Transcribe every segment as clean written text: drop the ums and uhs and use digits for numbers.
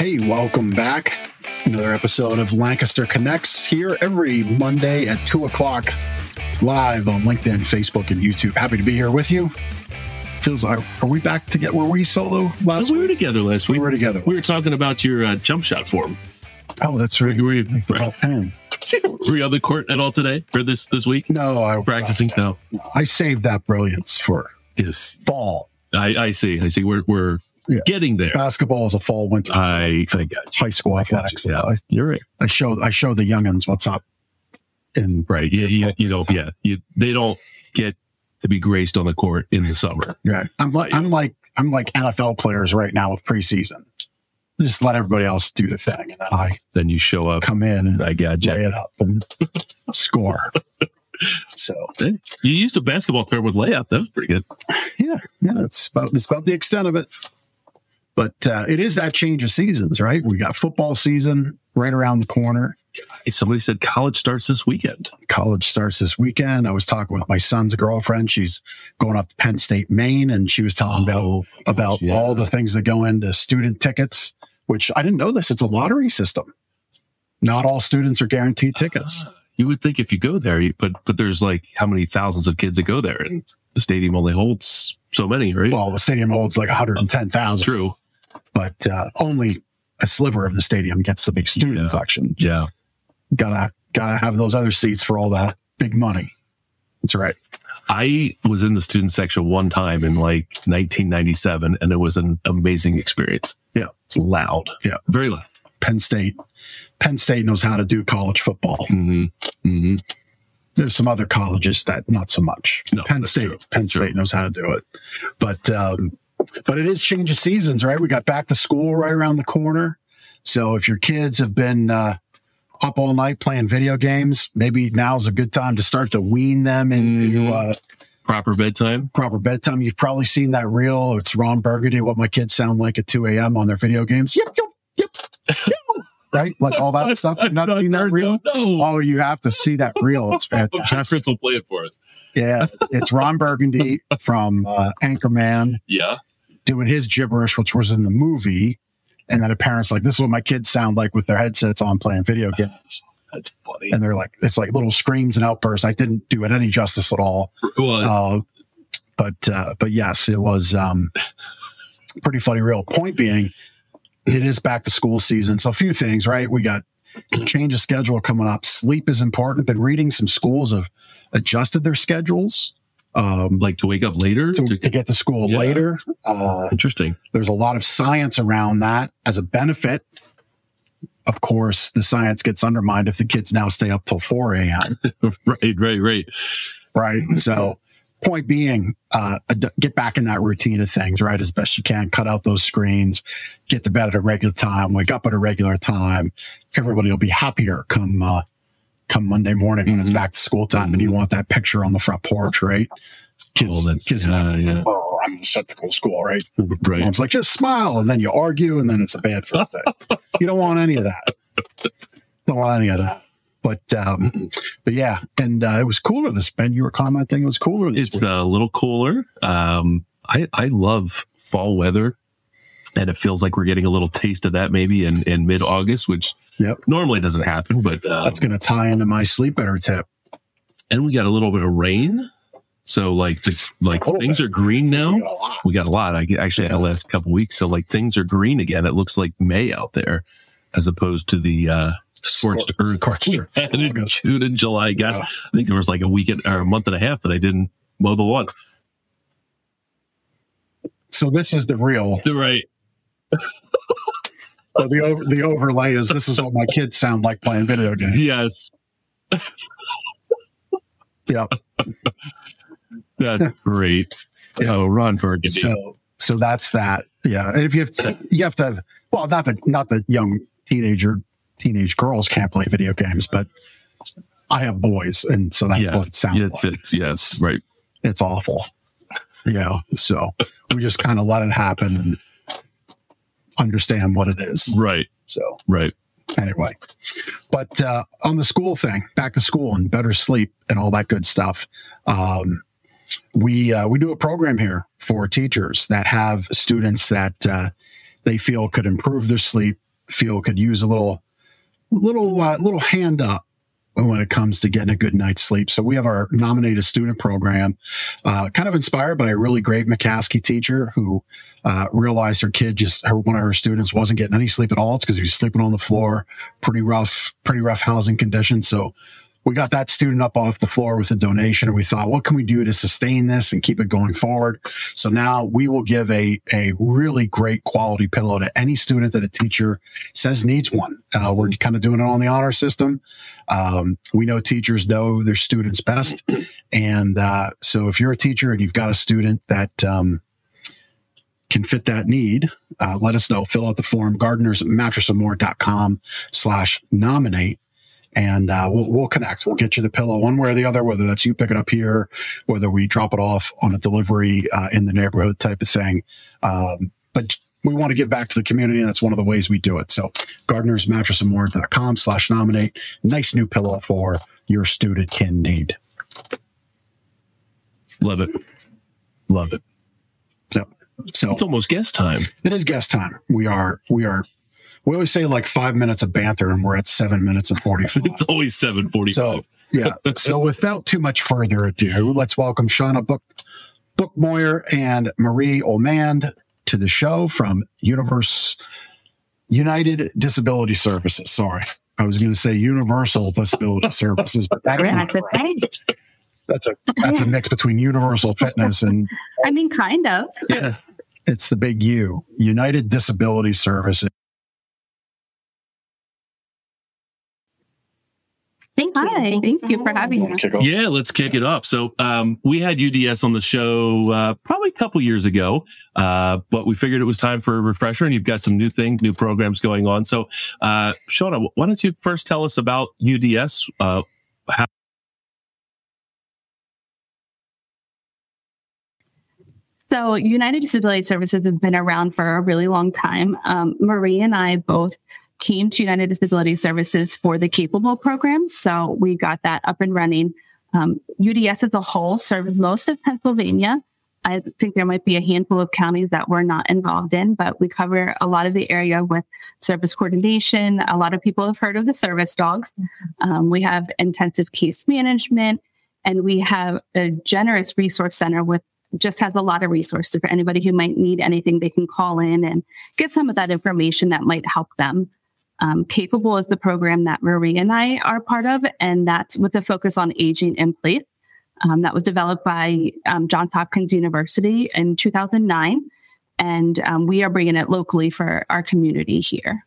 Hey, welcome back. Another episode of Lancaster Connects here every Monday at 2 o'clock live on LinkedIn, Facebook, and YouTube. Happy to be here with you. Feels like, are we back together? Were we solo last week? We were together last week. We were together. We were talking about your jump shot form. Oh, that's right. Were you on the court at all today or this week? No, I practicing. No, I saved that brilliance for fall. I see. We're getting there. Basketball is a fall winter. I got high school athletics. Yeah, you're right. I show the youngins what's up. Right. Yeah. They don't get to be graced on the court in the summer. Yeah. I'm like NFL players right now with preseason. Just let everybody else do the thing, and then you show up, come in, and I got lay it up and score. So you used a basketball term with layup. That was pretty good. Yeah. It's about the extent of it. But it is that change of seasons, right? We got football season right around the corner. Somebody said college starts this weekend. College starts this weekend. I was talking with my son's girlfriend. She's going up to Penn State, Maine, and she was telling about all the things that go into student tickets, which I didn't know this. It's a lottery system. Not all students are guaranteed tickets. You would think if you go there, but there's like how many thousands of kids that go there, and the stadium only holds so many, right? Well, the stadium holds like 110,000. True. But only a sliver of the stadium gets the big student section. Yeah. Gotta have those other seats for all that big money. That's right. I was in the student section one time in like 1997, and it was an amazing experience. Yeah. It's loud. Yeah. Very loud. Penn State knows how to do college football. Mm-hmm. Mm-hmm. There's some other colleges that not so much. No, Penn State knows how to do it. But it is change of seasons, right? We got back to school right around the corner. So if your kids have been up all night playing video games, maybe now's a good time to start to wean them into proper bedtime. You've probably seen that reel. It's Ron Burgundy, what my kids sound like at 2 a.m. on their video games. Yep. Right? Like all that stuff. You've not seen that reel? No. Oh, you have to see that reel. It's fantastic. Fritz will play it for us. Yeah. It's Ron Burgundy from Anchorman. Yeah. Doing his gibberish, which was in the movie. And then a parent's like, this is what my kids sound like with their headsets on playing video games. That's funny. And they're like, it's like little screams and outbursts. I didn't do it any justice at all. But yes, it was pretty funny reel. Point being, it is back to school season. So a few things, right? We got change of schedule coming up. Sleep is important. Been reading some schools have adjusted their schedules. Like to wake up later? To get to school later. Interesting. There's a lot of science around that as a benefit. Of course, the science gets undermined if the kids now stay up till 4 a.m. Right. So point being, get back in that routine of things, right? As best you can. Cut out those screens. Get to bed at a regular time. Wake up at a regular time. Everybody will be happier come Monday morning when it's back to school time, and you want that picture on the front porch, right? Kids, oh, I'm set to go to school, right? Right. Mom's like, just smile, and then you argue, and then it's a bad first day. You don't want any of that. But yeah, and it was cooler this, Ben. You were commenting it was cooler this week. It's a little cooler. I love fall weather. And it feels like we're getting a little taste of that maybe in mid-August, which normally doesn't happen. But that's going to tie into my sleep better tip. And we got a little bit of rain. So things are green now. We got a lot. I actually had the last couple of weeks. So like things are green again. It looks like May out there as opposed to the scorched earth in June and July. God, I think there was like a weekend or a month and a half that I didn't mow the lawn. So this is the real. Right. So the overlay is this is what my kids sound like playing video games. Yes. Yeah. That's great. Yeah. Oh, Ron Burgundy. So that's that. Yeah. And if you have to have, well, not the young teenage girls can't play video games, but I have boys, and so that's what it sounds like. Yes, right. It's awful. So we just kind of let it happen and understand what it is. Right. So, right. Anyway, but on the school thing, back to school and better sleep and all that good stuff. We do a program here for teachers that have students that they feel could improve their sleep feel could use a little hand up when it comes to getting a good night's sleep. So we have our nominated student program, kind of inspired by a really great McCaskey teacher who realized her kid one of her students wasn't getting any sleep at all. It's because he was sleeping on the floor, pretty rough housing conditions. So we got that student up off the floor with a donation, and we thought, what can we do to sustain this and keep it going forward? So now we will give a really great quality pillow to any student that a teacher says needs one. We're kind of doing it on the honor system. We know teachers know their students best. And so if you're a teacher and you've got a student that can fit that need, let us know. Fill out the form, gardenersmattressandmore.com/nominate. And we'll connect. We'll get you the pillow one way or the other, whether that's you pick it up here, whether we drop it off on a delivery in the neighborhood type of thing. But we want to give back to the community, and that's one of the ways we do it. So gardenersmattressandmore.com/nominate. Nice new pillow for your student in need. Love it. Love it. So it's almost guest time. It is guest time. We always say like 5 minutes of banter, and we're at 7 minutes and 45. It's always 7:45. So, yeah. So without too much further ado, let's welcome Shauna Buchmoyer and Marie Olmand to the show from United Disabilities Services. Sorry, I was going to say Universal Disability Services, but that's a mix between Universal Fitness and... I mean, kind of. Yeah. It's the big U, United Disabilities Services. Hi, thank you for having me. Yeah, let's kick it off. So we had UDS on the show probably a couple years ago, but we figured it was time for a refresher, and you've got some new programs going on. So Shauna, why don't you first tell us about UDS? So United Disabilities Services has been around for a really long time. Marie and I both came to United Disabilities Services for the Capable program. So we got that up and running. UDS as a whole serves most of Pennsylvania. I think there might be a handful of counties that we're not involved in, but we cover a lot of the area with service coordination. A lot of people have heard of the service dogs. We have intensive case management, and we have a generous resource center just has a lot of resources for anybody who might need anything. They can call in and get some of that information that might help them. Capable is the program that Marie and I are part of, and that's with a focus on aging in place. That was developed by Johns Hopkins University in 2009, and we are bringing it locally for our community here.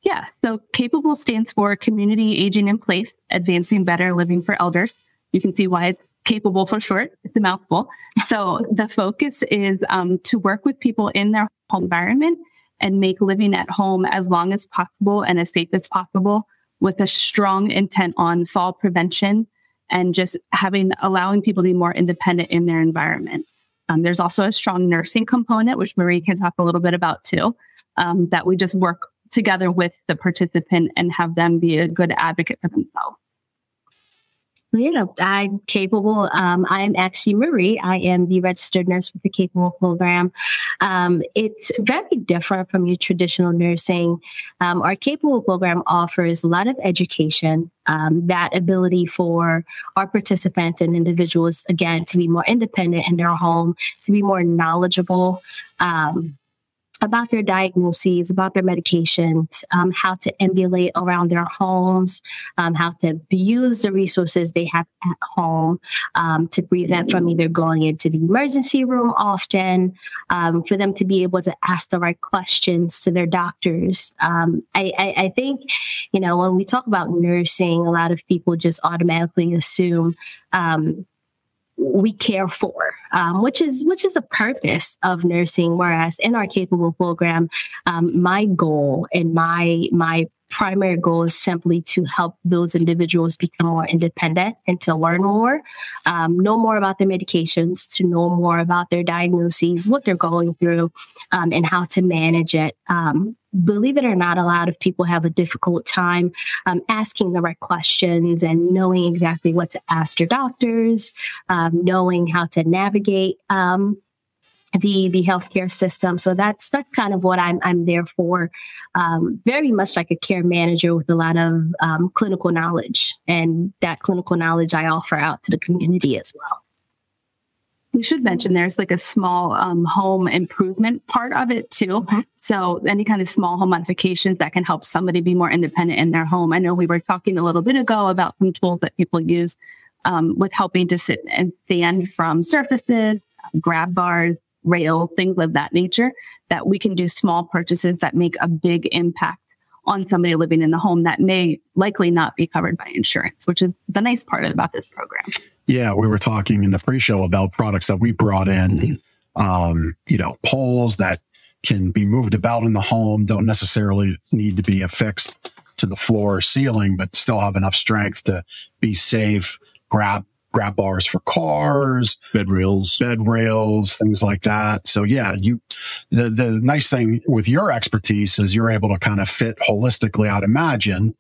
Yeah, so Capable stands for Community Aging in Place, Advancing Better Living for Elders. You can see why it's Capable for short. It's a mouthful. So the focus is to work with people in their home environment and make living at home as long as possible and as safe as possible, with a strong intent on fall prevention and just allowing people to be more independent in their environment. There's also a strong nursing component, which Marie can talk a little bit about too, that we just work together with the participant and have them be a good advocate for themselves. I'm Capable. I'm actually Marie. I am the registered nurse with the Capable program. It's very different from your traditional nursing. Our Capable program offers a lot of education, that ability for our participants and individuals, again, to be more independent in their home, to be more knowledgeable, about their diagnoses, about their medications, how to ambulate around their homes, how to use the resources they have at home to prevent from either going into the emergency room often, for them to be able to ask the right questions to their doctors. I think, when we talk about nursing, a lot of people just automatically assume we care for, which is the purpose of nursing. Whereas in our Capable program, my goal and my primary goal is simply to help those individuals become more independent and to learn more, know more about their medications, to know more about their diagnoses, what they're going through, and how to manage it. Believe it or not, a lot of people have a difficult time asking the right questions and knowing exactly what to ask their doctors, knowing how to navigate the healthcare system. So that's kind of what I'm there for. Very much like a care manager with a lot of clinical knowledge, and that clinical knowledge I offer out to the community as well. We should mention there's like a small home improvement part of it too. Mm-hmm. So any kind of small home modifications that can help somebody be more independent in their home. I know we were talking a little bit ago about some tools that people use with helping to sit and stand from surfaces, grab bars, rails, things of that nature, that we can do small purchases that make a big impact on somebody living in the home that may likely not be covered by insurance, which is the nice part about this program. Yeah, we were talking in the pre-show about products that we brought in, poles that can be moved about in the home, don't necessarily need to be affixed to the floor or ceiling, but still have enough strength to be safe, grab bars for cars, bed rails, things like that. So yeah, the nice thing with your expertise is you're able to kind of fit holistically, I'd imagine.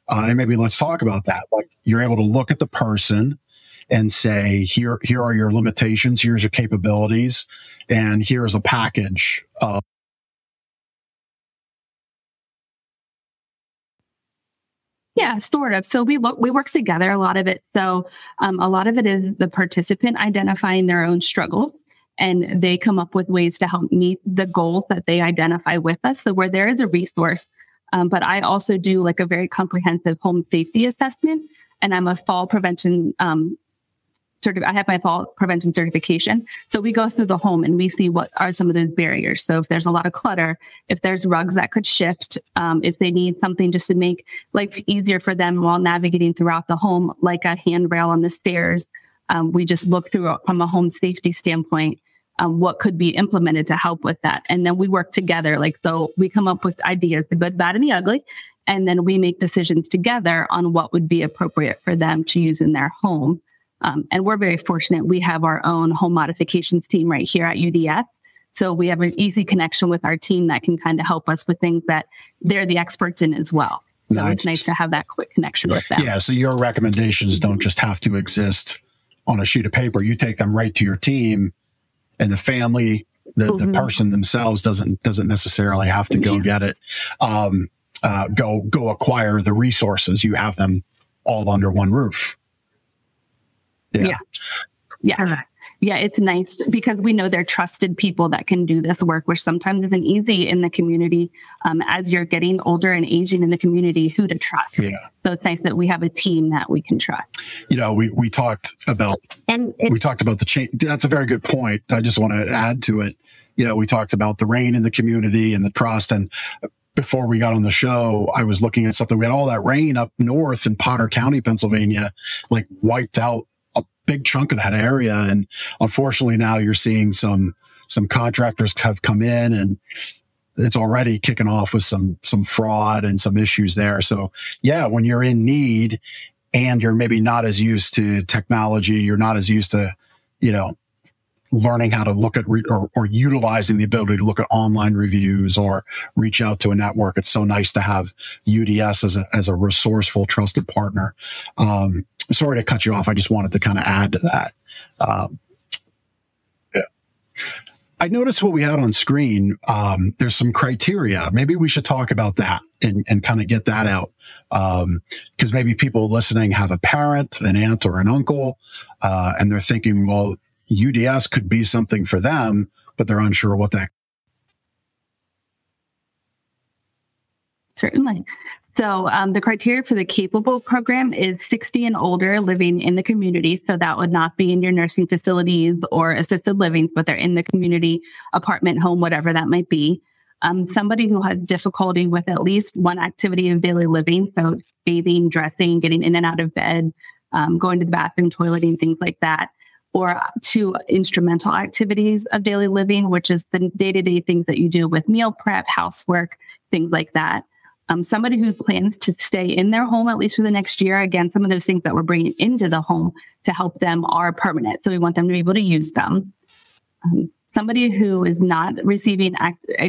And maybe let's talk about that. Like, you're able to look at the person and say, here are your limitations, here's your capabilities, and here's a package of. Yeah, sort of. So we work together, a lot of it. So a lot of it is the participant identifying their own struggles, and they come up with ways to help meet the goals that they identify with us. So where there is a resource, but I also do like a very comprehensive home safety assessment, and I'm a fall prevention I have my fall prevention certification. So we go through the home and we see what are some of those barriers. So if there's a lot of clutter, if there's rugs that could shift, if they need something just to make life easier for them while navigating throughout the home, like a handrail on the stairs, we just look through from a home safety standpoint, what could be implemented to help with that. And then we work together. So we come up with ideas, the good, bad, and the ugly. And then we make decisions together on what would be appropriate for them to use in their home. And we're very fortunate. We have our own home modifications team right here at UDS. So we have an easy connection with our team that can kind of help us with things that they're the experts in as well. So It's nice to have that quick connection with them. Yeah. So your recommendations don't just have to exist on a sheet of paper. You take them right to your team, and the family, the person themselves doesn't necessarily have to go get it. Go acquire the resources. You have them all under one roof. Yeah, it's nice because we know they're trusted people that can do this work, which sometimes isn't easy in the community. As you're getting older and aging in the community, who to trust. Yeah. So it's nice that we have a team that we can trust. We talked about the change. That's a very good point. I just want to add to it. We talked about the rain in the community and the trust. And before we got on the show, I was looking at something. We had all that rain up north in Potter County, Pennsylvania, like wiped out a big chunk of that area. And unfortunately now you're seeing some contractors have come in, and it's already kicking off with some fraud and some issues there. So yeah, when you're in need and you're maybe not as used to technology, you're not as used to, learning how to look at or utilizing the ability to look at online reviews or reach out to a network. It's so nice to have UDS as a resourceful, trusted partner. Sorry to cut you off. I just wanted to kind of add to that. I noticed what we had on screen. There's some criteria. Maybe we should talk about that and kind of get that out. Because maybe people listening have a parent, an aunt, or an uncle, and they're thinking, well, UDS could be something for them, but they're unsure what that. Certainly. So the criteria for the capable program is 60 and older living in the community. So that would not be in your nursing facilities or assisted living, but they're in the community, apartment, home, whatever that might be. Somebody who has difficulty with at least one activity of daily living. So bathing, dressing, getting in and out of bed, going to the bathroom, toileting, things like that. Or 2 instrumental activities of daily living, which is the day-to-day things that you do with meal prep, housework, things like that. Somebody who plans to stay in their home at least for the next year. Again, some of those things that we're bringing into the home to help them are permanent. So we want them to be able to use them. Somebody who is not receiving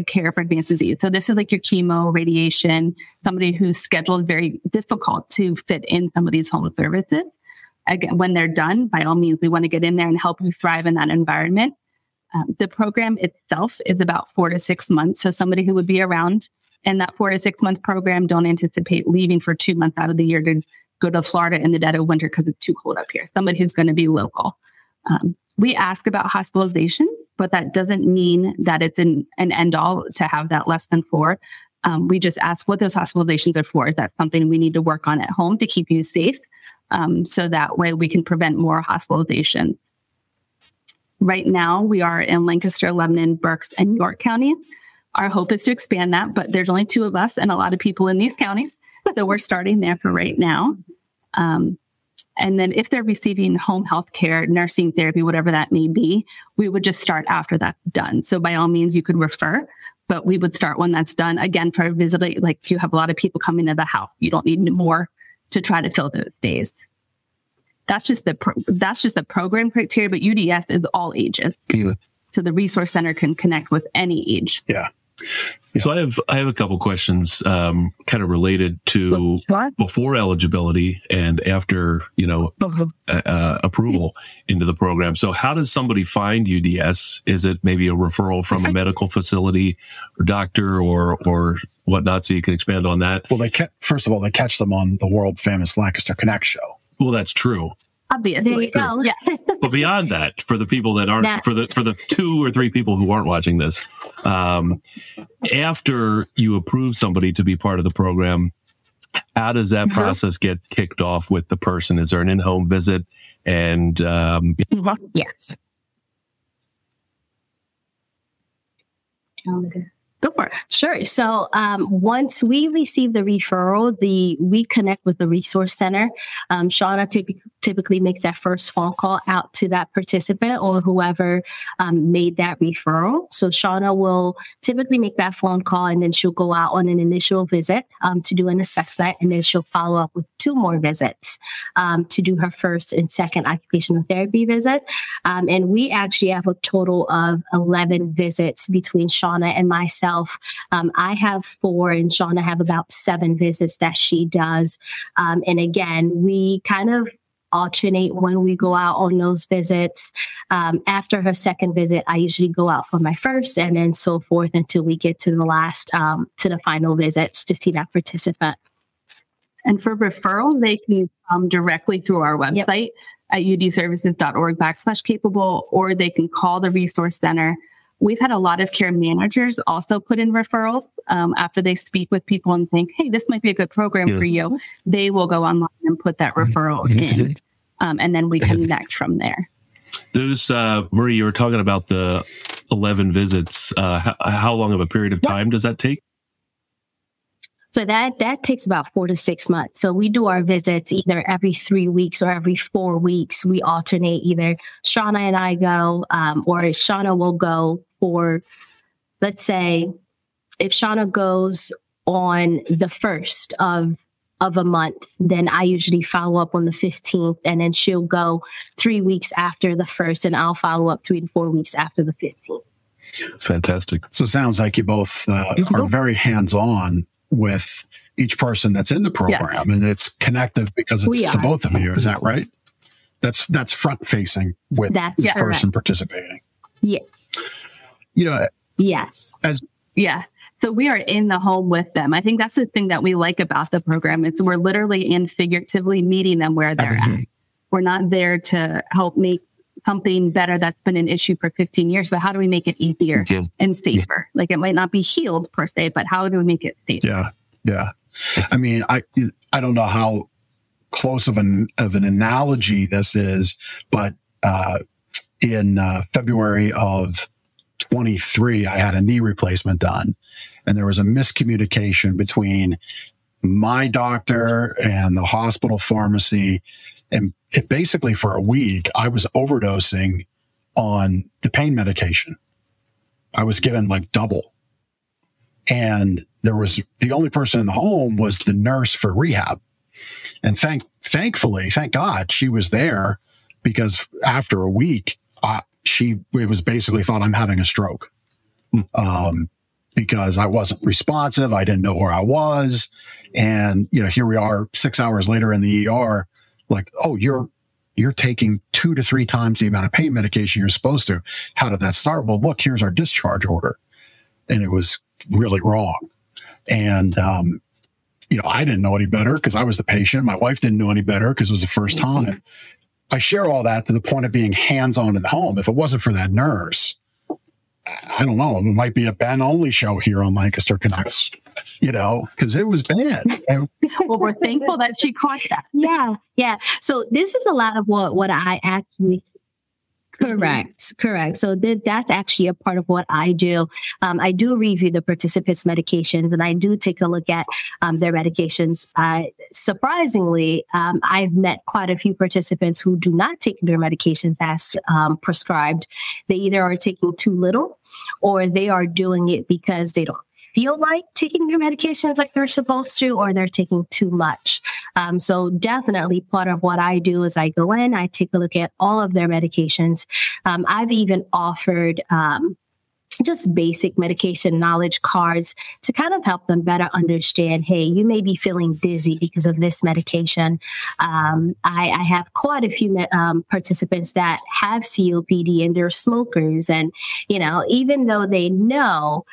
care for advanced disease. So this is like your chemo, radiation, somebody whose schedule is very difficult to fit in some of these home services. Again, when they're done, by all means, we want to get in there and help you thrive in that environment. The program itself is about 4 to 6 months. So somebody who would be around in that 4 to 6 month program, don't anticipate leaving for 2 months out of the year to go to Florida in the dead of winter because it's too cold up here. Somebody who's going to be local. We ask about hospitalization, but that doesn't mean that it's an end all to have that less than 4. We just ask what those hospitalizations are for. Is that something we need to work on at home to keep you safe? So that way we can prevent more hospitalizations. Right now, we are in Lancaster, Lebanon, Berks, and York counties. Our hope is to expand that, but there's only 2 of us and a lot of people in these counties. So we're starting there for right now. And then if they're receiving home health care, nursing therapy, whatever that may be, we would just start after that's done. So by all means, you could refer, but we would start when that's done. Again, for visiting, like if you have a lot of people coming to the house, you don't need more to try to fill those days. That's just the program criteria, but UDS is all ages. Yeah. So the resource center can connect with any age. Yeah. So I have a couple questions, kind of related to before eligibility and after, approval into the program. So how does somebody find UDS? Is it maybe a referral from a medical facility or doctor or whatnot? So you can expand on that. Well, first of all, they catch them on the world famous Lancaster Connect show. Well, that's true. Obviously. There you go. Yeah. But beyond that, for the people that aren't, for the 2 or 3 people who aren't watching this, after you approve somebody to be part of the program, how does that process get kicked off with the person? Is there an in-home visit? And yes. Go for it. Sure. So once we receive the referral, we connect with the resource center. Shauna typically makes that first phone call out to that participant or whoever made that referral. So Shauna will typically make that phone call, and then she'll go out on an initial visit to do an assessment, and then she'll follow up with 2 more visits to do her first and second occupational therapy visit. And we actually have a total of 11 visits between Shauna and myself. I have 4 and Shauna have about 7 visits that she does. And again, we kind of alternate when we go out on those visits. After her second visit, I usually go out for my first and then so forth until we get to the last, to the final visits to see that participant. And for referrals, they can come directly through our website at udservices.org/capable, or they can call the resource center. We've had a lot of care managers also put in referrals after they speak with people and think, hey, this might be a good program for you. They will go online and put that referral in, and then we connect from there. Those, Marie, you were talking about the 11 visits. How long of a period of time does that take? So that takes about 4 to 6 months. So we do our visits either every 3 weeks or every 4 weeks. We alternate. Either Shauna and I go, or Shauna will go for, let's say, if Shauna goes on the 1st of a month, then I usually follow up on the 15th, and then she'll go 3 weeks after the 1st, and I'll follow up 3 to 4 weeks after the 15th. That's fantastic. So it sounds like you both are very hands-on with each person that's in the program, and it's connective because it's to both of you. Is that right? That's front facing with each person participating. Yeah. Yes. So we are in the home with them. I think that's the thing that we like about the program. It's we're literally and figuratively meeting them where they're at. We're not there to help make something better that's been an issue for 15 years, but how do we make it easier and safer? Like, it might not be healed per se, but how do we make it safer? Yeah. I mean, I don't know how close of an analogy this is, but in February of 23, I had a knee replacement done, and there was a miscommunication between my doctor and the hospital pharmacy. And basically for a week, I was overdosing on the pain medication. I was given like double. And the only person in the home was the nurse for rehab. And thank God she was there, because after a week, it was basically thought I'm having a stroke. Because I wasn't responsive. I didn't know where I was. And, here we are 6 hours later in the ER. Like, oh, you're you're taking 2 to 3 times the amount of pain medication you're supposed to. How did that start? Well, look, here's our discharge order. And it was really wrong. And, I didn't know any better because I was the patient. My wife didn't know any better because it was the first time. I share all that to the point of being hands-on in the home. If it wasn't for that nurse, I don't know, it might be a Ben-only show here on Lancaster Connects, because it was bad. Well, we're thankful that she caught that. Yeah. So this is a lot of what I actually Correct. So that's actually a part of what I do. I do review the participants' medications, and I do take a look at their medications. Surprisingly, I've met quite a few participants who do not take their medications as prescribed. They either are taking too little, or they are doing it because they don't feel like taking their medications like they're supposed to, or they're taking too much. So definitely part of what I do is I go in, I take a look at all of their medications. I've even offered just basic medication knowledge cards to kind of help them better understand, hey, you may be feeling dizzy because of this medication. I have quite a few participants that have COPD and they're smokers. And, even though they know,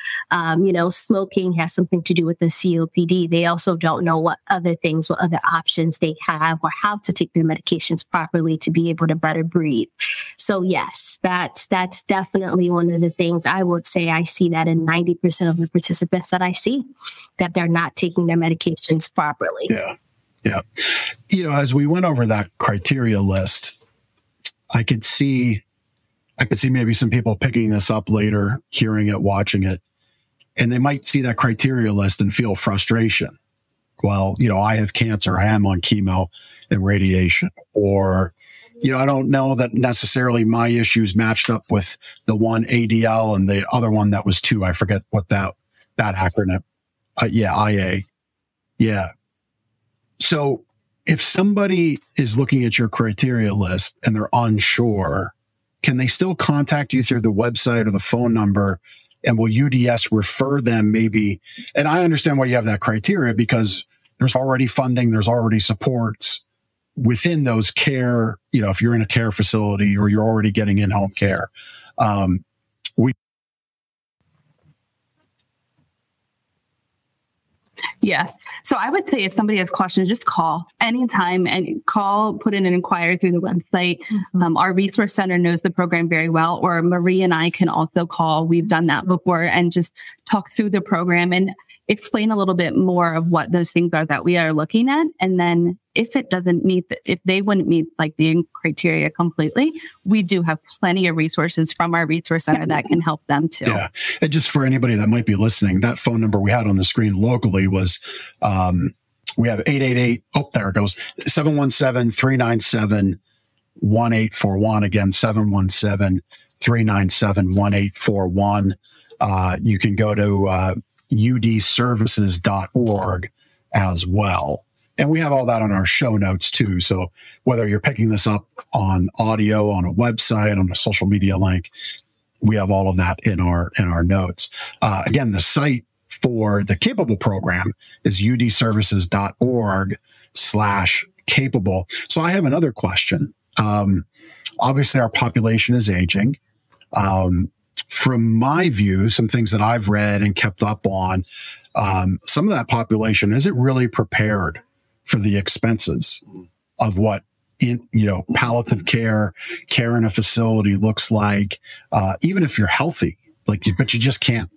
smoking has something to do with the COPD, they also don't know what other options they have or how to take their medications properly to be able to better breathe. So yes, that's definitely one of the things I would say I see that in 90% of the participants that I see, that they're not taking their medications properly. Yeah. As we went over that criteria list, I could see maybe some people picking this up later, hearing it, watching it, and they might see that criteria list and feel frustration. Well, I have cancer, I am on chemo and radiation, or I don't know that necessarily my issues matched up with the one ADL and the other one that was 2. I forget what that acronym. IA. Yeah. So if somebody is looking at your criteria list and they're unsure, can they still contact you through the website or the phone number? And will UDS refer them maybe? And I understand why you have that criteria, because there's already funding, there's already supports within those care, if you're in a care facility or you're already getting in-home care. Yes. So I would say if somebody has questions, just call anytime and put in an inquiry through the website. Our resource center knows the program very well, or Marie and I can also call. We've done that before and just talk through the program and explain a little bit more of what those things are that we are looking at. And then if they wouldn't meet like the criteria completely, we do have plenty of resources from our resource center that can help them too. Yeah. And just for anybody that might be listening, that phone number we had on the screen locally was, we have 888. Oh, there it goes. 717-397-1841. Again, 717-397-1841. You can go to, udservices.org as well. And we have all that on our show notes too. So whether you're picking this up on audio, on a website, on a social media link, we have all of that in our notes. Again, the site for the Capable program is udservices.org/capable. So I have another question. Obviously our population is aging. From my view, some things that I've read and kept up on, some of that population isn't really prepared for the expenses of what palliative care in a facility looks like. Even if you're healthy, but you just can't,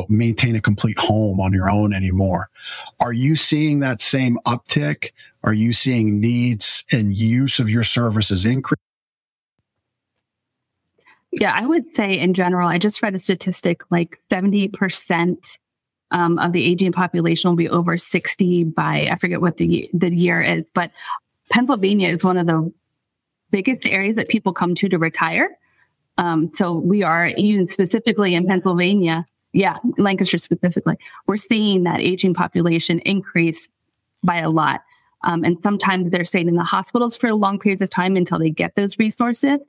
maintain a complete home on your own anymore. Are you seeing that same uptick? Are you seeing needs and use of your services increase? Yeah, I would say in general, I just read a statistic like 70% of the aging population will be over 60 by, I forget what the year is, but Pennsylvania is one of the biggest areas that people come to retire. So we are, even specifically in Pennsylvania, Lancaster specifically, we're seeing that aging population increase by a lot. And sometimes they're staying in the hospitals for long periods of time until they get those resources.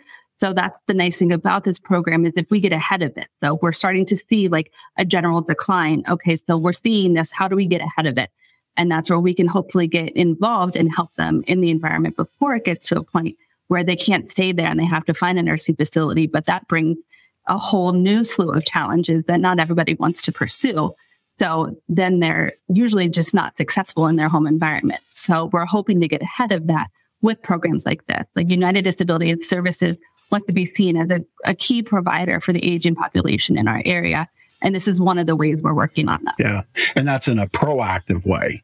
So that's the nice thing about this program is if we get ahead of it. So we're starting to see like a general decline. Okay, so we're seeing this. How do we get ahead of it? And that's where we can hopefully get involved and help them in the environment before it gets to a point where they can't stay there and they have to find a nursing facility. But that brings a whole new slew of challenges that not everybody wants to pursue. So then they're usually just not successful in their home environment. So we're hoping to get ahead of that with programs like this. Like United Disabilities Services wants to be seen as a key provider for the aging population in our area. And this is one of the ways we're working on that. Yeah. And that's in a proactive way,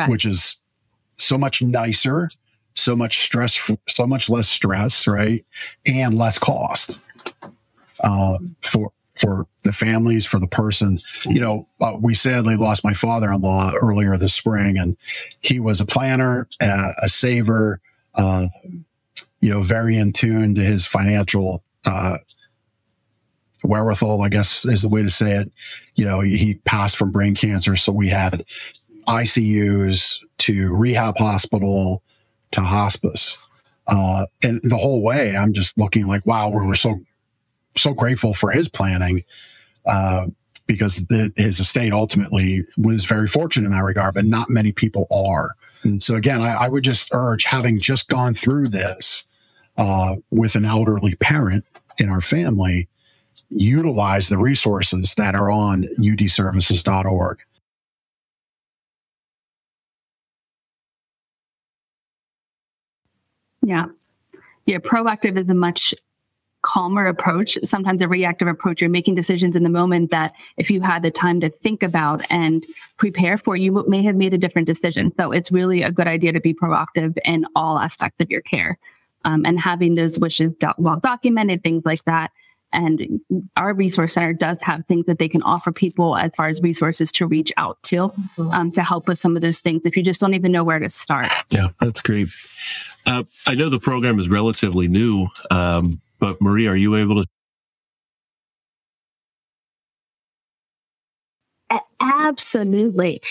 which is so much nicer, so much less stress, right? And less cost for the families, for the person. You know, we sadly lost my father-in-law earlier this spring, and he was a planner, a saver, very in tune to his financial wherewithal, I guess is the way to say it. You know, he passed from brain cancer, so we had ICUs to rehab hospital to hospice. And the whole way, I'm just looking like, wow, we were so grateful for his planning, because his estate ultimately was very fortunate in that regard, but not many people are. So again, I would just urge, having just gone through this with an elderly parent in our family, utilize the resources that are on udservices.org. Yeah. Proactive is a much calmer approach. Sometimes a reactive approach, you're making decisions in the moment that if you had the time to think about and prepare for, you may have made a different decision. So it's really a good idea to be proactive in all aspects of your care, and having those wishes well documented, things like that. And our resource center does have things that they can offer people as far as resources to reach out to help with some of those things if you just don't even know where to start. Yeah, that's great. I know the program is relatively new, but Marie, are you able to? Absolutely.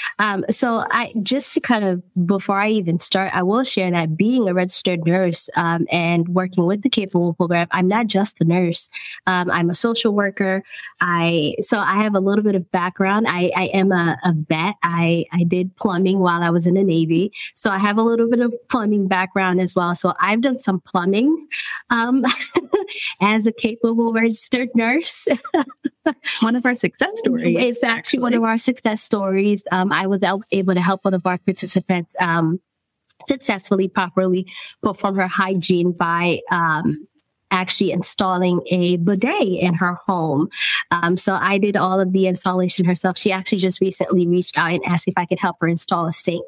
So just to kind of, before I even start, I will share that being a registered nurse and working with the Capable program, I'm not just a nurse. I'm a social worker. So I have a little bit of background. I am a vet. I did plumbing while I was in the Navy. So I have a little bit of plumbing background as well. So I've done some plumbing as a Capable registered nurse. One of our success stories. It's actually one of our success stories. I was able to help one of our participants successfully, properly perform her hygiene by actually installing a bidet in her home. So I did all of the installation herself. She actually just recently reached out and asked if I could help her install a sink.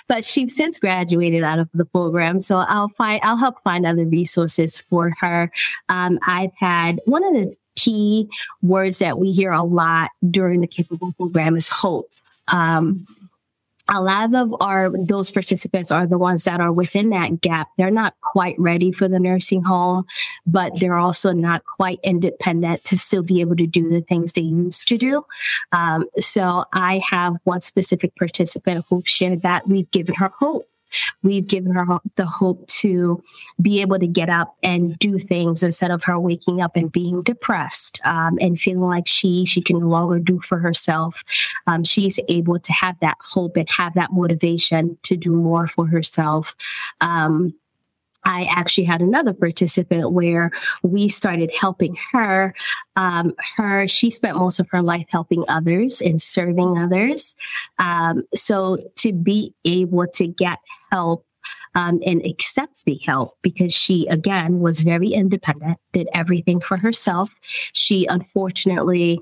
But she's since graduated out of the program. So I'll help find other resources for her. I've had one of the key words that we hear a lot during the Capable program is hope. A lot of those participants are the ones that are within that gap. They're not quite ready for the nursing home, but they're also not quite independent to still be able to do the things they used to do. So I have one specific participant who shared that we've given her hope. We've given her the hope to be able to get up and do things instead of her waking up and being depressed and feeling like she can no longer do for herself. She's able to have that hope and have that motivation to do more for herself. I actually had another participant where we started helping her. She spent most of her life helping others and serving others. So to be able to get help and accept the help, because she, again, was very independent, did everything for herself. She unfortunately,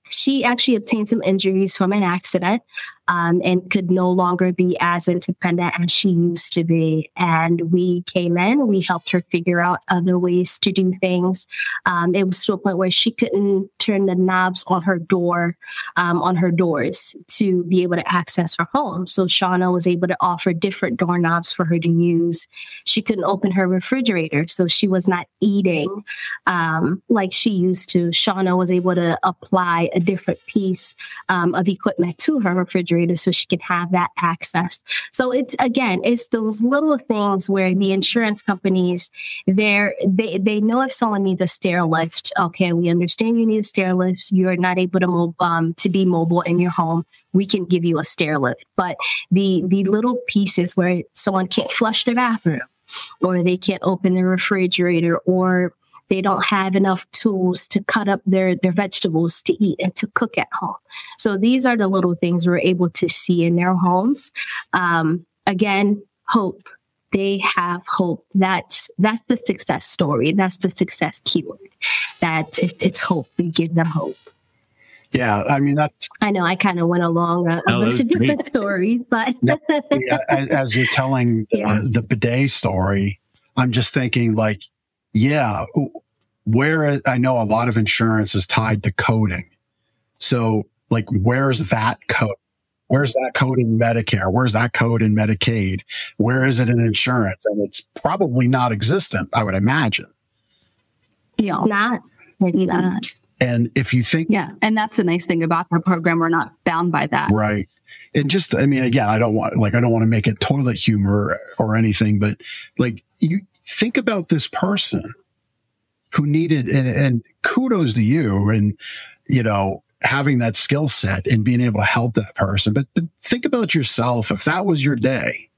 she actually obtained some injuries from an accident and could no longer be as independent as she used to be. And we came in, we helped her figure out other ways to do things. It was to a point where she couldn't turn the knobs on her door, on her doors to be able to access her home. So Shauna was able to offer different doorknobs for her to use. She couldn't open her refrigerator, so she was not eating like she used to. Shauna was able to apply a different piece of equipment to her refrigerator refrigerator so she can have that access. So it's those little things where the insurance companies, they know if someone needs a stair lift. Okay, we understand you need a stair lift. You're not able to be mobile in your home. We can give you a stair lift. But the little pieces where someone can't flush the bathroom, or they can't open the refrigerator, or they don't have enough tools to cut up their vegetables to eat and to cook at home. So these are the little things we're able to see in their homes. Again, hope. They have hope. That's the success story. That's the success keyword. That it's hope. We give them hope. Yeah, I mean, I know I kind of went along a bunch of different stories, but as you're telling the bidet story, I'm just thinking like, yeah, where I know a lot of insurance is tied to coding. So like, where's that code? Where's that code in Medicare? Where's that code in Medicaid? Where is it in insurance? And it's probably not existent, I would imagine. Yeah, maybe not. And if you think, and that's the nice thing about our program, we're not bound by that, right? And just, I mean, again, I don't want to make it toilet humor or anything, but like, you think about this person who needed, and kudos to you, and having that skill set and being able to help that person. But think about yourself. If that was your day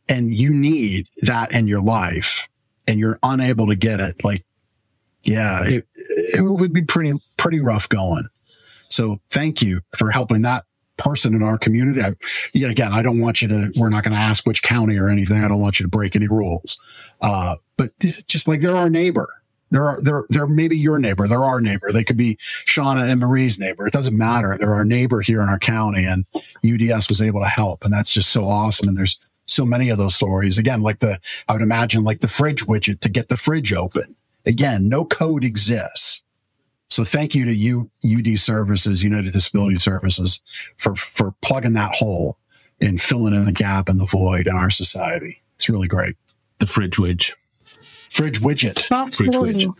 and you need that in your life and you're unable to get it, like, yeah, it would be pretty rough going. So thank you for helping that person in our community. Again, I don't want you to, we're not going to ask which county or anything. I don't want you to break any rules. But just like they're our neighbor. They're maybe your neighbor. They're our neighbor. They could be Shauna and Marie's neighbor. It doesn't matter. They're our neighbor here in our county, and UDS was able to help. And that's just so awesome. And there's so many of those stories. Again, I would imagine like the fridge widget to get the fridge open. Again, no code exists. So thank you to UD Services, United Disabilities Services, for plugging that hole and filling in the gap and the void in our society. It's really great. The fridge widget. Fridge widget. Absolutely.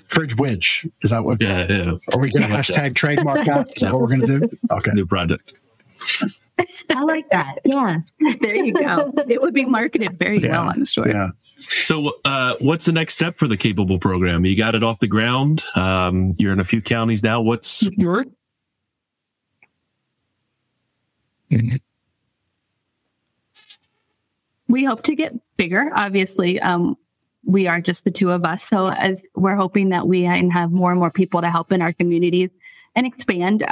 Fridge widget. Is that what? Yeah. Are we going to hashtag trademark that? Is that what we're going to do? Okay. New product. I like that. Yeah. There you go. It would be marketed very well, I'm sure. Yeah. So what's the next step for the Capable program? You got it off the ground. You're in a few counties now. What's your... We hope to get bigger. Obviously, we are just the two of us. So as we're hoping that we have more and more people to help in our communities and expand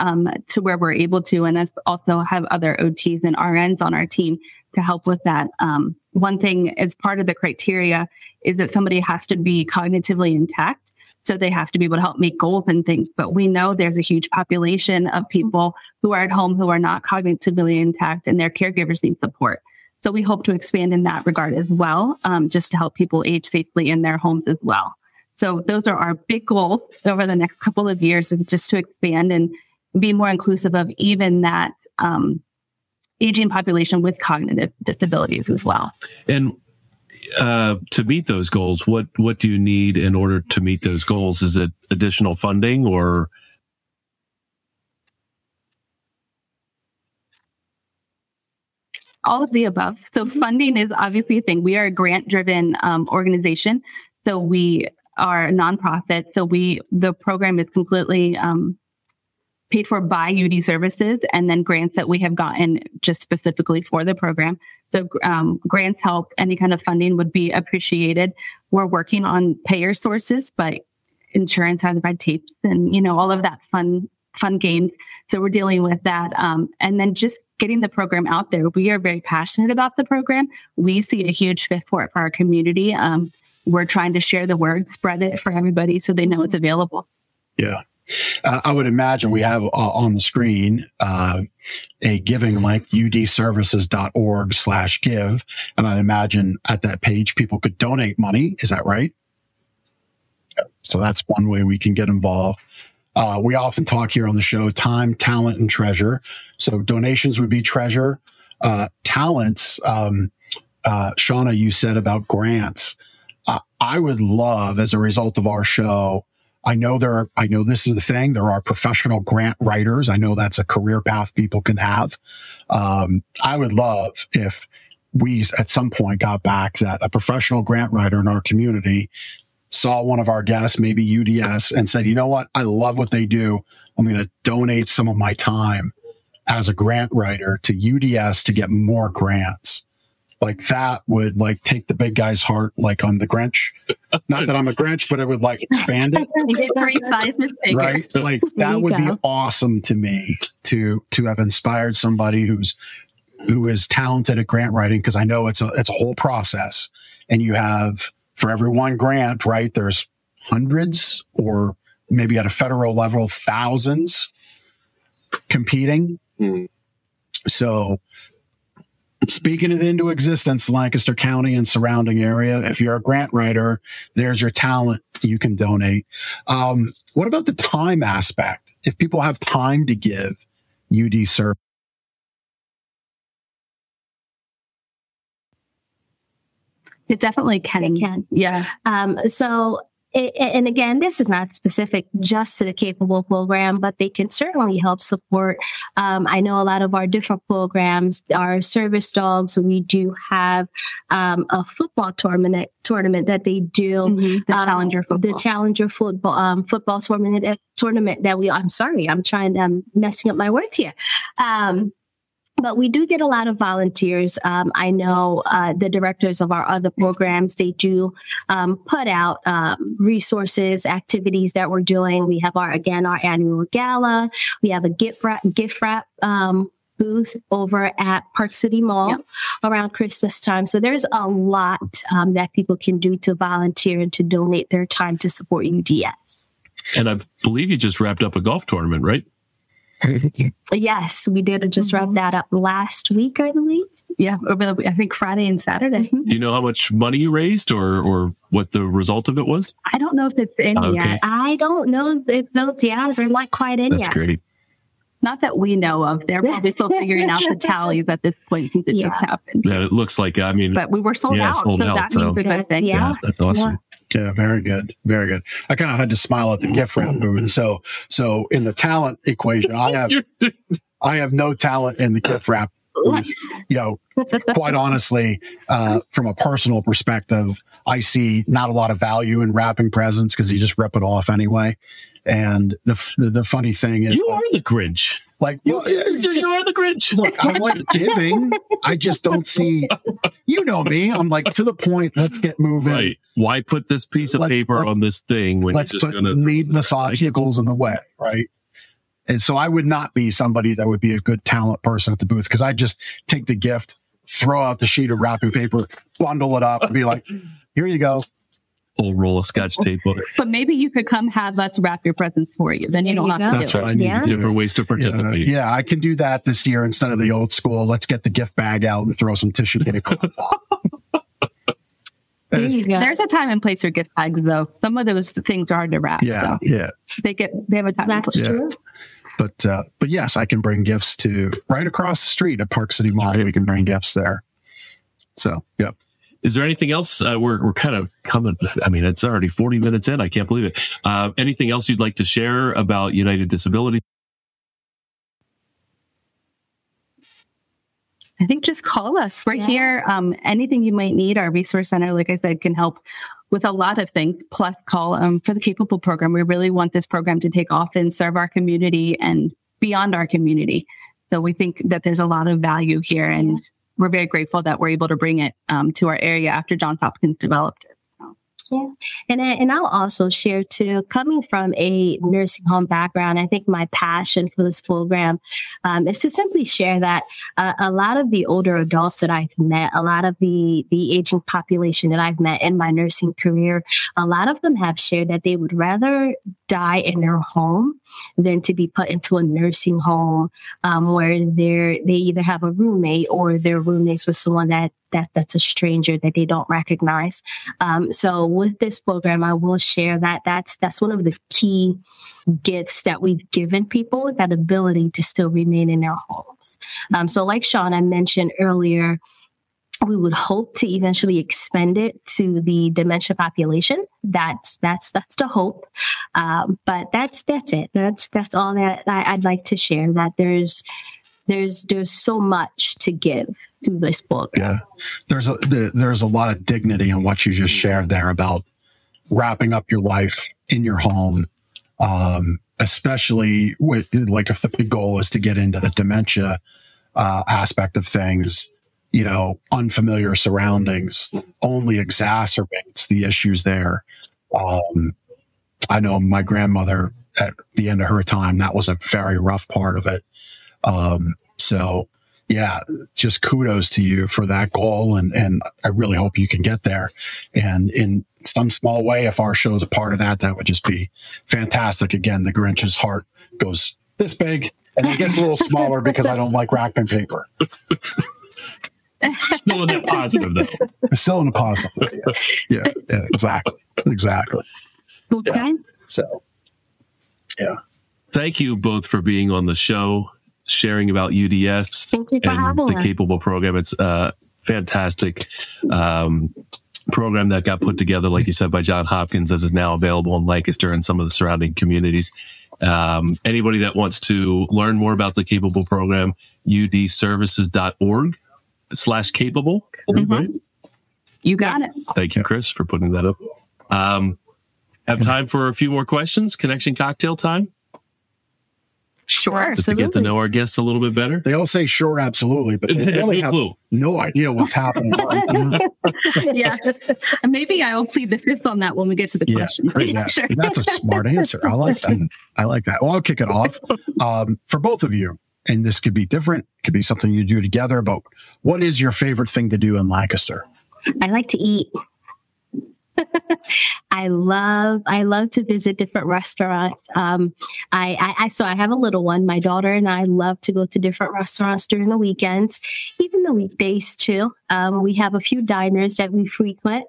to where we're able to, and as also have other OTs and RNs on our team to help with that. One thing as part of the criteria is that somebody has to be cognitively intact. So they have to be able to help make goals and things. But we know there's a huge population of people who are at home who are not cognitively intact, and their caregivers need support. So we hope to expand in that regard as well, just to help people age safely in their homes as well. So those are our big goals over the next couple of years, and just to expand and be more inclusive of even that aging population with cognitive disabilities as well. And to meet those goals, what do you need in order to meet those goals? Is it additional funding or? All of the above. So funding is obviously a thing. We are a grant-driven organization. So we are a nonprofit. So the program is completely paid for by UD Services, and then grants that we have gotten just specifically for the program. So grants help. Any kind of funding would be appreciated. We're working on payer sources, but insurance has red tape and all of that fun games. So we're dealing with that. And then just getting the program out there. We are very passionate about the program. We see a huge fit for it for our community. We're trying to share the word, spread it for everybody so they know it's available. Yeah. I would imagine we have on the screen a giving link, udservices.org/give. And I imagine at that page, people could donate money. Is that right? So that's one way we can get involved. We often talk here on the show, time, talent, and treasure. So donations would be treasure. Talents, Shauna, you said about grants. I would love, as a result of our show, I know this is the thing. There are professional grant writers. I know that's a career path people can have. I would love if we at some point got back that a professional grant writer in our community saw one of our guests, maybe UDS, and said, you know what? I love what they do. I'm going to donate some of my time as a grant writer to UDS to get more grants. Like that would like take the big guy's heart, like on the Grinch. Not that I'm a Grinch, but it would like expand it. Right? Like that would be awesome to me to have inspired somebody who is talented at grant writing, because I know it's a whole process. And you have, for every one grant, right, there's hundreds, or maybe at a federal level, thousands competing. So speaking it into existence, Lancaster County and surrounding area, if you're a grant writer, there's your talent you can donate. What about the time aspect? If people have time to give UD service? It definitely can. It can. Yeah. And again, this is not specific just to the Capable program, but they can certainly help support. I know a lot of our different programs are service dogs. We do have a football tournament that they do. The Challenger football. The Challenger football tournament that I'm messing up my words here. But we do get a lot of volunteers. I know the directors of our other programs, they do put out resources, activities that we're doing. We have our annual gala. We have a gift wrap booth over at Park City Mall around Christmas time. So there's a lot that people can do to volunteer and to donate their time to support UDS. And I believe you just wrapped up a golf tournament, right? Yes, we did just wrap that up last week, I believe. Yeah, I think Friday and Saturday. Do you know how much money you raised or what the result of it was? I don't know if it's in yet. I don't know if those odds are not quite in yet. That's great. Not that we know of. They're probably still figuring out the tallies at this point since it just happened. Yeah, it looks like, but we were sold out. So that means a good thing. Yeah, that's awesome. Yeah, very good. Very good. I kind of had to smile at the gift wrap booth. So in the talent equation, I have no talent in the gift wrap booth. Quite honestly, from a personal perspective, I see not a lot of value in wrapping presents because you just rip it off anyway. And the funny thing is, you are the Grinch. Like, you are the Grinch. Look, I like giving. I just don't see, me. I'm like, to the point, let's get moving. Right. Why put this piece of paper on this thing when let's you're just going to needless obstacles in the way, right? And so I would not be somebody that would be a good talent person at the booth, because I just take the gift, throw out the sheet of wrapping paper, bundle it up, and be like, here you go. Whole roll of Scotch tape on it. But maybe you could come have us wrap your presents for you. Then you don't have to do it. That's what I need to do. Different ways to participate. Yeah, I can do that this year instead of the old school. Let's get the gift bag out and throw some tissue paper on top. There's a time and place for gift bags, though. Some of those things are hard to wrap. Yeah, They have a time and place. True. But yes, I can bring gifts to right across the street at Park City Mall. We can bring gifts there. So, yep. Is there anything else? We're kind of coming. I mean, it's already 40 minutes in. I can't believe it. Anything else you'd like to share about United Disabilities? I think just call us. We're here. Anything you might need, our resource center, like I said, can help with a lot of things. Plus, call for the Capable program. We really want this program to take off and serve our community and beyond our community. So we think that there's a lot of value here, and we're very grateful that we're able to bring it to our area after Johns Hopkins developed it. Yeah. And I'll also share too, coming from a nursing home background, I think my passion for this program is to simply share that a lot of the older adults that I've met, a lot of the aging population that I've met in my nursing career, a lot of them have shared that they would rather die in their home than to be put into a nursing home where they either have a roommate or they're roommates with someone that's a stranger that they don't recognize. So with this program, I will share that that's one of the key gifts that we've given people, that ability to still remain in their homes. So like Shauna mentioned earlier, We would hope to eventually expand it to the dementia population. That's the hope. But that's it. That's all that I'd like to share. That there's so much to give through this book. Yeah, there's a lot of dignity in what you just shared there about wrapping up your life in your home, especially with, like, if the big goal is to get into the dementia aspect of things. You know, unfamiliar surroundings only exacerbates the issues there. I know my grandmother, at the end of her time, that was a very rough part of it. So yeah, just kudos to you for that goal. And I really hope you can get there. And in some small way, if our show's a part of that, that would just be fantastic. Again, the Grinch's heart goes this big and it gets a little smaller because I don't like wrapping paper. Still in the positive, though. Still in the positive. Yeah, exactly. Okay. Yeah. So, yeah. Thank you both for being on the show, sharing about UDS Thank you for and having the us. Capable program. It's a fantastic program that got put together, like you said, by John Hopkins, as is now available in Lancaster and some of the surrounding communities. Anybody that wants to learn more about the Capable program, udservices.org/capable. Right? You got it. Thank you, Chris, for putting that up. Have time for a few more questions? Connection cocktail time? Sure. Just to get to know our guests a little bit better? They all say sure, absolutely, but they really have no idea what's happening. Yeah. And maybe I'll plead the fifth on that when we get to the question. Yeah. Sure. That's a smart answer. I like that. Well, I'll kick it off. For both of you, and this could be different, could be something you do together, but what is your favorite thing to do in Lancaster? I like to eat. I love to visit different restaurants. I have a little one. My daughter and I love to go to different restaurants during the weekends, even the weekdays too. We have a few diners that we frequent,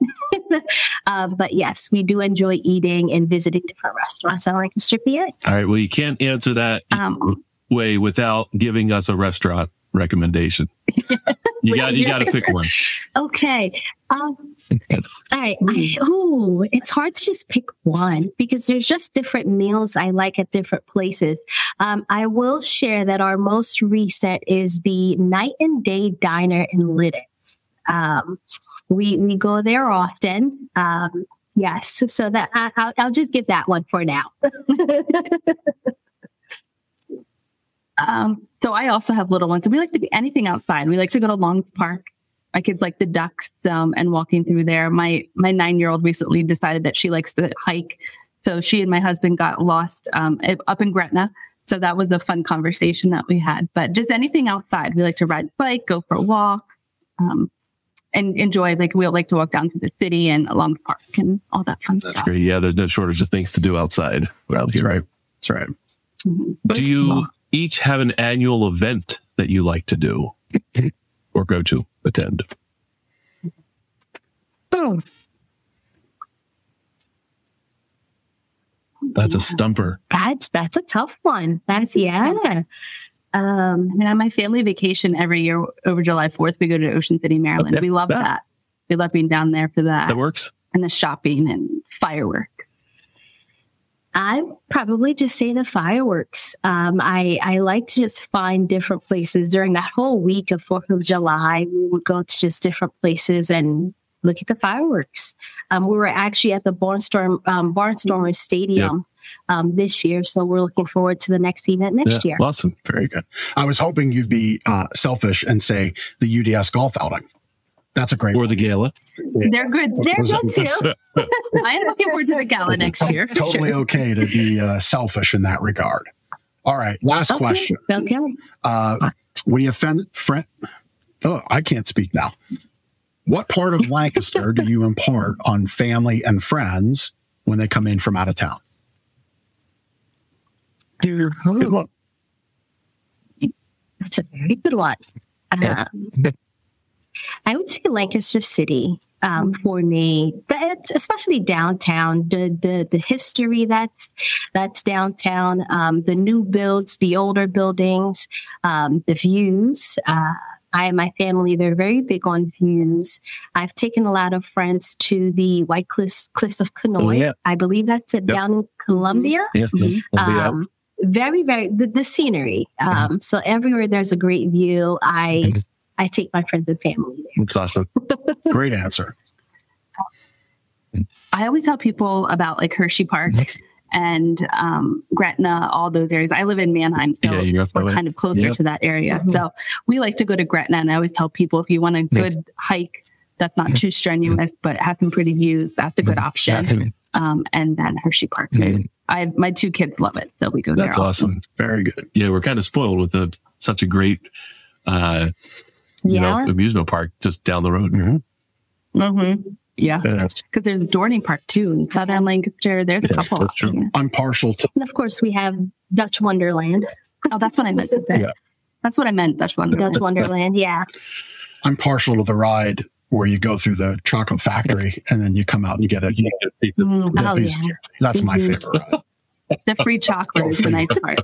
but yes, we do enjoy eating and visiting different restaurants. I like to strip it. All right. Well, you can't answer that way without giving us a restaurant recommendation. You got to pick one. Okay. All right. It's hard to just pick one because there's just different meals I like at different places. I will share that our most recent is the Night and Day Diner in Lidditz. We go there often. Yes. So that I'll just give that one for now. So I also have little ones. So we like to do anything outside. We like to go to Long Park. My kids like the ducks and walking through there. My 9-year-old recently decided that she likes to hike. So she and my husband got lost up in Gretna. So that was a fun conversation that we had. But just anything outside. We like to ride bike, go for walks, and enjoy. Like we like to walk down to the city and along the park and all that fun stuff. That's great. Yeah, there's no shortage of things to do outside around here. That's right. Mm-hmm. Do you each have an annual event that you like to do or go to attend? Oh. That's a stumper. That's a tough one. I mean, on my family vacation every year over July 4th, we go to Ocean City, Maryland. Okay. We love that. We love being down there for that. That works. And the shopping and fireworks. I probably just say the fireworks. I like to just find different places during that whole week of 4th of July. We would go to just different places and look at the fireworks. We were actually at the Barnstormer Stadium this year, so we're looking forward to the next event next year. Awesome. Very good. I was hoping you'd be selfish and say the UDS golf outing. That's a great Or one. the gala. They're good. They're good too. I'm looking forward to the gala next year. Totally okay to be selfish in that regard. All right. Last question. Okay. We offend friend. Oh, I can't speak now. What part of Lancaster do you impart on family and friends when they come in from out of town? Good one. That's a very good one. I would say Lancaster City for me, but especially downtown. The history that's downtown, the new builds, the older buildings, the views. I and my family, they're very big on views. I've taken a lot of friends to the White Cliffs of Kenoi. I believe that's down in Columbia. Very, very, the scenery. So everywhere there's a great view, I take my friends and family there. That's awesome. Great answer. I always tell people about like Hershey Park and Gretna, all those areas. I live in Mannheim, so we're kind of closer to that area. So we like to go to Gretna, and I always tell people, if you want a good hike that's not too strenuous but has some pretty views, that's a good option. And then Hershey Park. My 2 kids love it, so we go there. That's awesome. Very good. Yeah, we're kind of spoiled with such a great amusement park just down the road. Yeah, because there's Dorney Park too in Southern Lancaster. There's a couple. That's true. I'm partial to. And of course, we have Dutch Wonderland. Oh, that's what I meant to say. That's what I meant. Dutch Wonderland. Dutch Wonderland. Yeah. I'm partial to the ride where you go through the chocolate factory and then you come out and you get a piece. That's my favorite ride. The free chocolate is the nice part.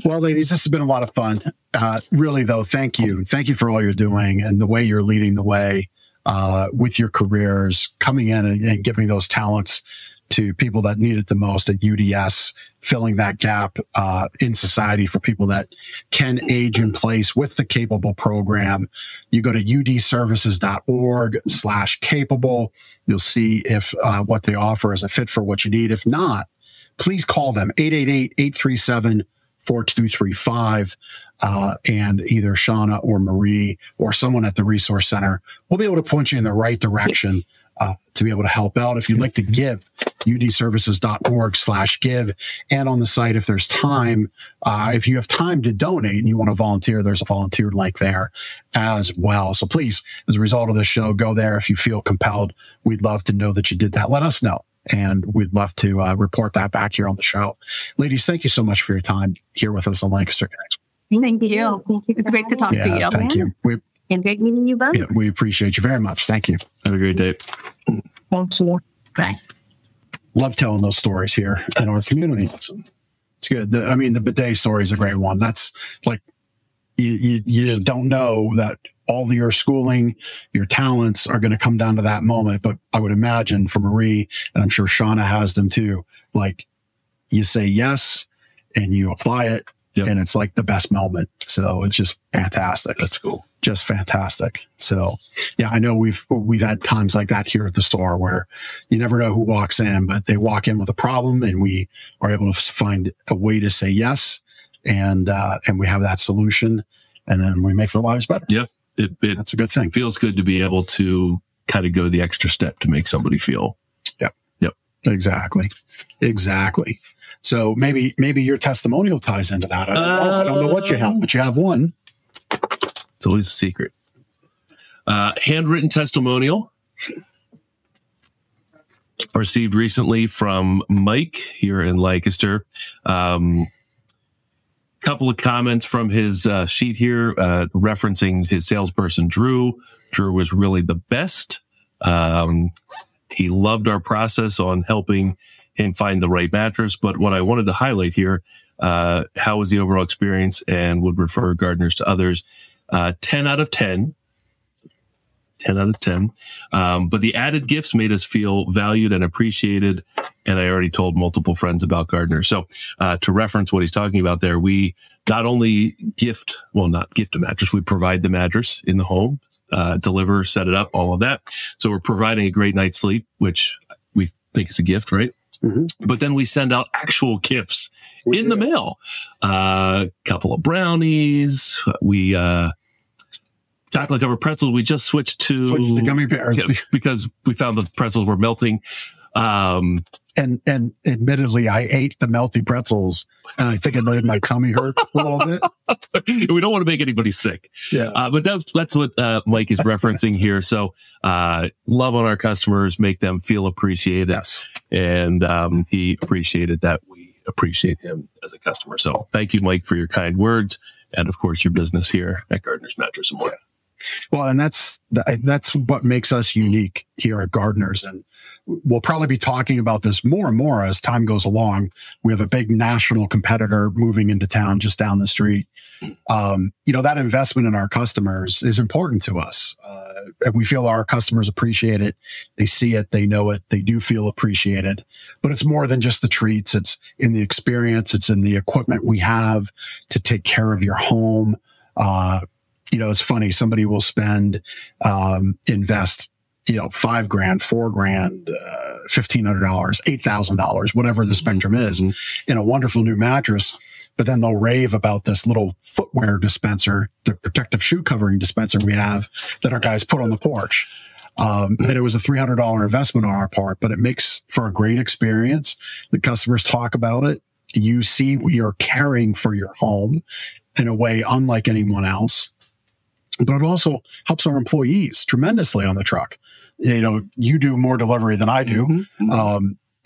Well, ladies, this has been a lot of fun. Really, though, thank you. Thank you for all you're doing and the way you're leading the way with your careers, coming in and giving those talents to people that need it the most at UDS, filling that gap in society for people that can age in place with the Capable program. You go to udservices.org/capable. You'll see if what they offer is a fit for what you need. If not, please call them 888-837-4235. And either Shauna or Marie or someone at the Resource Center will be able to point you in the right direction to be able to help out. If you'd like to give, udservices.org/give. And on the site, if there's time, if you have time to donate and you want to volunteer, there's a volunteer link there as well. So please, as a result of this show, go there if you feel compelled. We'd love to know that you did that. Let us know. And we'd love to report that back here on the show. Ladies, thank you so much for your time here with us on Lancaster Connects. Thank you. It's great to talk to you. Thank you. And great meeting you both. Yeah, we appreciate you very much. Thank you. Have a great day. Thanks. Bye. Love telling those stories here in our community. It's good. The bidet story is a great one. That's like, you just don't know that all of your schooling, your talents are going to come down to that moment. But I would imagine for Marie, and I'm sure Shauna has them too, like you say yes and you apply it. And it's like the best moment. So it's just fantastic. That's cool. Just fantastic. So yeah, I know we've had times like that here at the store where you never know who walks in, but they walk in with a problem and we are able to find a way to say yes. And we have that solution and then we make their lives better. Yeah. That's a good thing. It feels good to be able to kind of go the extra step to make somebody feel. Yep. Exactly. So maybe your testimonial ties into that. I don't know what you have, but you have one. It's always a secret. Handwritten testimonial received recently from Mike here in Lancaster. Couple of comments from his sheet here, referencing his salesperson, Drew. Drew was really the best. He loved our process on helping him find the right mattress. But what I wanted to highlight here, how was the overall experience, and would refer gardeners to others. 10 out of 10. 10 out of 10. But the added gifts made us feel valued and appreciated. And I already told multiple friends about gardeners. So to reference what he's talking about there, we not only not gift a mattress, we provide the mattress in the home, deliver, set it up, all of that. So we're providing a great night's sleep, which we think is a gift, right? Mm-hmm. But then we send out actual gifts in the mail. Couple of brownies. We chocolate covered pretzels. We just switched to the gummy bears because we found the pretzels were melting. And admittedly, I ate the melty pretzels, and I think it made my tummy hurt a little bit. We don't want to make anybody sick. Yeah, but that's what Mike is referencing here. So love on our customers, make them feel appreciated. Yes. And he appreciated that we appreciate him as a customer. So thank you, Mike, for your kind words, and of course your business here at Gardener's Mattress and More. Well, and that's what makes us unique here at Gardeners. And we'll probably be talking about this more and more as time goes along. We have a big national competitor moving into town just down the street. That investment in our customers is important to us. And we feel our customers appreciate it. They see it, they know it, they do feel appreciated. But it's more than just the treats. It's in the experience. It's in the equipment we have to take care of your home. It's funny. Somebody will invest, $5,000, $4,000, $1,500, $8,000, whatever the spectrum is, in a wonderful new mattress. But then they'll rave about this little footwear dispenser, the protective shoe covering dispenser we have that our guys put on the porch. And it was a $300 investment on our part, but it makes for a great experience. The customers talk about it. You see, we are caring for your home in a way unlike anyone else. But it also helps our employees tremendously on the truck. You do more delivery than I do.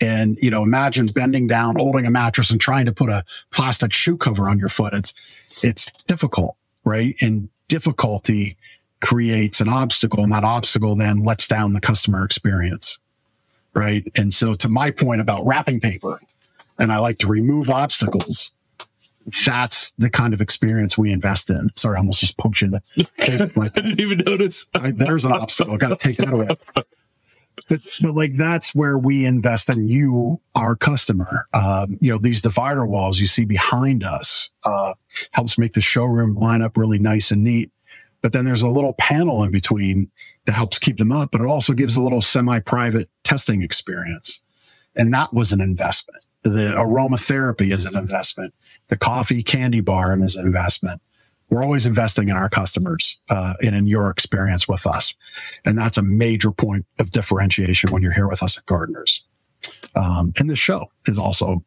And imagine bending down, holding a mattress and trying to put a plastic shoe cover on your foot. It's difficult, right? And difficulty creates an obstacle, and that obstacle then lets down the customer experience, right? And so to my point about wrapping paper, and I like to remove obstacles, that's the kind of experience we invest in. Sorry, I almost just poked you in the face. I didn't even notice. There's an obstacle. Got to take that away. But that's where we invest in you, our customer. These divider walls you see behind us helps make the showroom line up really nice and neat. But then there's a little panel in between that helps keep them up, but it also gives a little semi-private testing experience. And that was an investment. The aromatherapy is an investment. The coffee candy bar is an investment. We're always investing in our customers and in your experience with us. And that's a major point of differentiation when you're here with us at Gardeners. And this show is also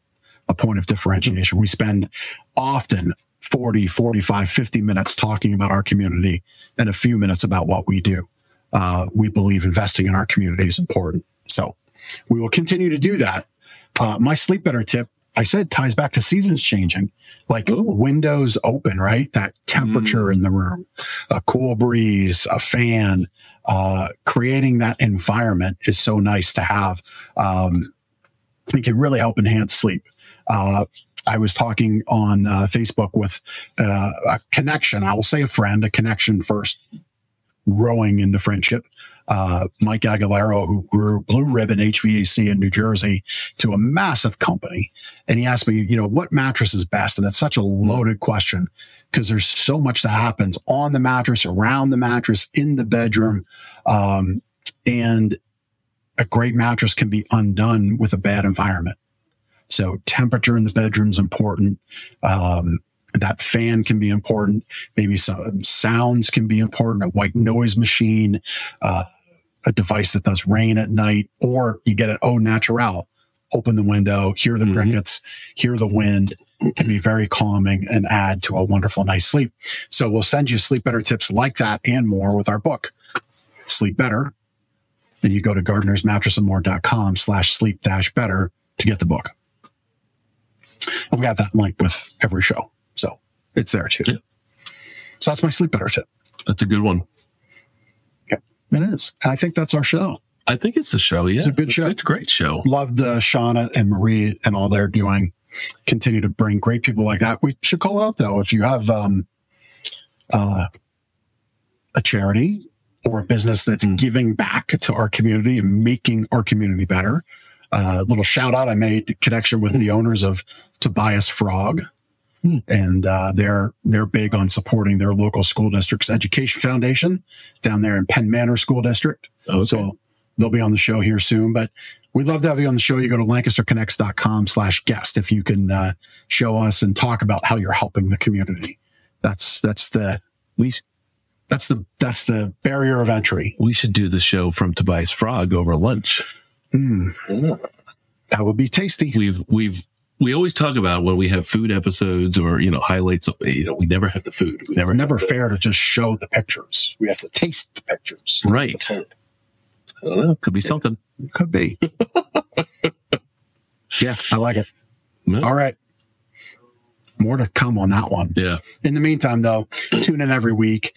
a point of differentiation. We spend often 40, 45, 50 minutes talking about our community and a few minutes about what we do. We believe investing in our community is important. So we will continue to do that. My sleep better tip, I said, ties back to seasons changing, like windows open, right? That temperature in the room, a cool breeze, a fan, creating that environment is so nice to have. It can really help enhance sleep. I was talking on Facebook with a connection. I will say a friend, a connection first, growing into friendship. Mike Aguilera, who grew Blue Ribbon HVAC in New Jersey to a massive company. And he asked me, what mattress is best? And it's such a loaded question because there's so much that happens on the mattress, around the mattress, in the bedroom. And a great mattress can be undone with a bad environment. So temperature in the bedroom is important. That fan can be important. Maybe some sounds can be important. A white noise machine, a device that does rain at night, or you get it au naturel. Open the window, hear the crickets, hear the wind. It can be very calming and add to a wonderful night's sleep. So we'll send you sleep better tips like that and more with our book, Sleep Better. And you go to gardenersmattressandmore.com/sleep-better to get the book. And we have that link with every show. So it's there too. Yeah. So that's my sleep better tip. That's a good one. Okay. It is. And I think that's our show. I think it's the show. Yeah. It's a good show. It's a great show. Loved Shauna and Marie and all they're doing. Continue to bring great people like that. We should call out though, if you have a charity or a business that's giving back to our community and making our community better. A little shout out. I made connection with the owners of Tobias Frog. And they're big on supporting their local school district's education foundation down there in Penn Manor School District. Okay. So they'll be on the show here soon. But we'd love to have you on the show. You go to lancasterconnects.com/guest if you can show us and talk about how you're helping the community. That's the barrier of entry. We should do the show from Tobias Frog over lunch. That would be tasty. We always talk about when we have food episodes or, highlights, we never have the food. It's never fair to just show the pictures. We have to taste the pictures. Right. I don't know. Could be something. Could be. Yeah, I like it. No. All right. more to come on that one. Yeah. In the meantime, though, tune in every week,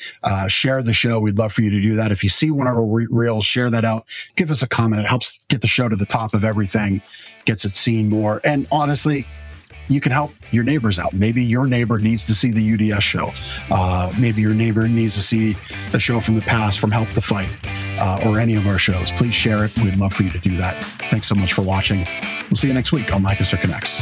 share the show. We'd love for you to do that. If you see one of our reels, share that out. Give us a comment. It helps get the show to the top of everything, gets it seen more. And honestly, you can help your neighbors out. Maybe your neighbor needs to see the UDS show. Maybe your neighbor needs to see a show from the past from Help the Fight or any of our shows. Please share it. We'd love for you to do that. Thanks so much for watching. We'll see you next week on Lancaster Connects.